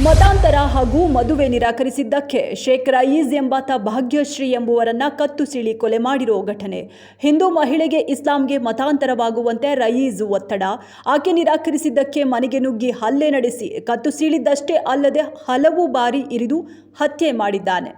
ಮತಾಂತರ ಹಾಗೂ ಮದುವೆ ನಿರಾಕರಿಸಿದ್ದಕ್ಕೆ ಶೇಖ್ ರಯೀಸ್ ಎಂಬಾತ ಭಾಗ್ಯಶ್ರೀ ಎಂಬುವರನ್ನ ಕತ್ತು ಸೀಳಿ ಕೊಲೆ ಮಾಡಿರೋ ಘಟನೆ. ಹಿಂದೂ ಮಹಿಳೆಗೆ ಇಸ್ಲಾಂಗೆ ಮತಾಂತರವಾಗುವಂತೆ ರಯೀಸ್ ಒತ್ತಡ. ಆಕೆ ನಿರಾಕರಿಸಿದ್ದಕ್ಕೆ ಮನೆಗೆ ನುಗ್ಗಿ ಹಲ್ಲೆ ನಡೆಸಿ ಕತ್ತು ಸೀಳಿದ್ದಷ್ಟೇ ಅಲ್ಲದೆ ಹಲವು ಬಾರಿ ಇರಿದು ಹತ್ಯೆ ಮಾಡಿದ್ದಾನೆ.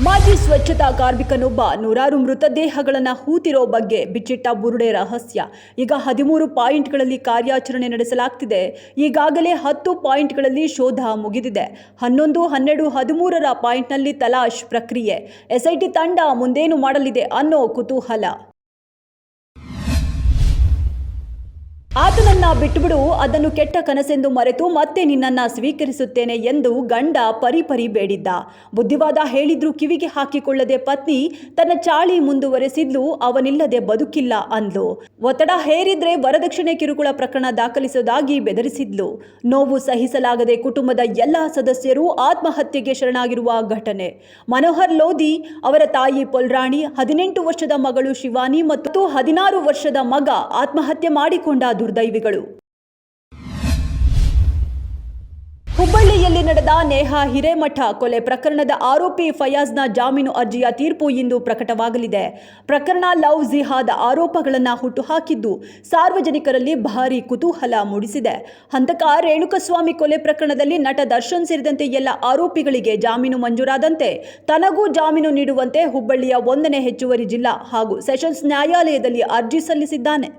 ಮಾಜಿ ಸ್ವಚ್ಛತಾ ಕಾರ್ಮಿಕನೊಬ್ಬ ನೂರಾರು ಮೃತದೇಹಗಳನ್ನು ಹೂತಿರೋ ಬಗ್ಗೆ ಬಿಚ್ಚಿಟ್ಟ ಬುರುಡೆ ರಹಸ್ಯ. ಈಗ 13 ಪಾಯಿಂಟ್ಗಳಲ್ಲಿ ಕಾರ್ಯಾಚರಣೆ ನಡೆಸಲಾಗ್ತಿದೆ. ಈಗಾಗಲೇ 10 ಪಾಯಿಂಟ್ಗಳಲ್ಲಿ ಶೋಧ ಮುಗಿದಿದೆ. 11, 12, 13ರ ಪಾಯಿಂಟ್ನಲ್ಲಿ ತಲಾಶ್ ಪ್ರಕ್ರಿಯೆ. ಎಸ್ಐಟಿ ತಂಡ ಮುಂದೇನು ಮಾಡಲಿದೆ ಅನ್ನೋ ಕುತೂಹಲ. ಆತನನ್ನ ಬಿಟ್ಟುಬಿಡು, ಅದನ್ನು ಕೆಟ್ಟ ಕನಸೆಂದು ಮರೆತು ಮತ್ತೆ ನಿನ್ನನ್ನ ಸ್ವೀಕರಿಸುತ್ತೇನೆ ಎಂದು ಗಂಡ ಪರಿಪರಿ ಬೇಡಿದ್ದ. ಬುದ್ಧಿವಾದ ಹೇಳಿದ್ರೂ ಕಿವಿಗೆ ಹಾಕಿಕೊಳ್ಳದೆ ಪತ್ನಿ ತನ್ನ ಚಾಳಿ ಮುಂದುವರೆಸಿದ್ಲು. ಅವನಿಲ್ಲದೆ ಬದುಕಿಲ್ಲ ಅಂದ್ಲು. ಒತ್ತಡ ಹೇರಿದ್ರೆ ವರದಕ್ಷಿಣೆ ಕಿರುಕುಳ ಪ್ರಕರಣ ದಾಖಲಿಸುವುದಾಗಿ ಬೆದರಿಸಿದ್ಲು. ನೋವು ಸಹಿಸಲಾಗದೆ ಕುಟುಂಬದ ಎಲ್ಲ ಸದಸ್ಯರು ಆತ್ಮಹತ್ಯೆಗೆ ಶರಣಾಗಿರುವ ಘಟನೆ. ಮನೋಹರ್ ಲೋಧಿ ಅವರ ತಾಯಿ ಪೊಲ್ರಾಣಿ, 18 ವರ್ಷದ ಮಗಳು ಶಿವಾನಿ ಮತ್ತು 16 ವರ್ಷದ ಮಗ ಆತ್ಮಹತ್ಯೆ ಮಾಡಿಕೊಂಡ ದುರ್ದೈವಿಗಳು. ಹುಬ್ಬಳ್ಳಿಯಲ್ಲಿ ನಡೆದ ನೇಹಾ ಹಿರೇಮಠ ಕೊಲೆ ಪ್ರಕರಣದ ಆರೋಪಿ ಫಯಾಜ್ನ ಜಾಮೀನು ಅರ್ಜಿಯ ತೀರ್ಪು ಇಂದು ಪ್ರಕಟವಾಗಲಿದೆ. ಪ್ರಕರಣ ಲವ್ ಜಿಹಾದ್ ಆರೋಪಗಳನ್ನು ಹುಟ್ಟುಹಾಕಿದ್ದು ಸಾರ್ವಜನಿಕರಲ್ಲಿ ಭಾರೀ ಕುತೂಹಲ ಮೂಡಿಸಿದೆ. ಹಂತಕ ರೇಣುಕಸ್ವಾಮಿ ಕೊಲೆ ಪ್ರಕರಣದಲ್ಲಿ ನಟ ದರ್ಶನ್ ಸೇರಿದಂತೆ ಎಲ್ಲ ಆರೋಪಿಗಳಿಗೆ ಜಾಮೀನು ಮಂಜೂರಾದಂತೆ ತನಗೂ ಜಾಮೀನು ನೀಡುವಂತೆ ಹುಬ್ಬಳ್ಳಿಯ 1ನೇ ಹೆಚ್ಚುವರಿ ಜಿಲ್ಲಾ ಹಾಗೂ ಸೆಷನ್ಸ್ ನ್ಯಾಯಾಲಯದಲ್ಲಿ ಅರ್ಜಿ ಸಲ್ಲಿಸಿದ್ದಾನೆ.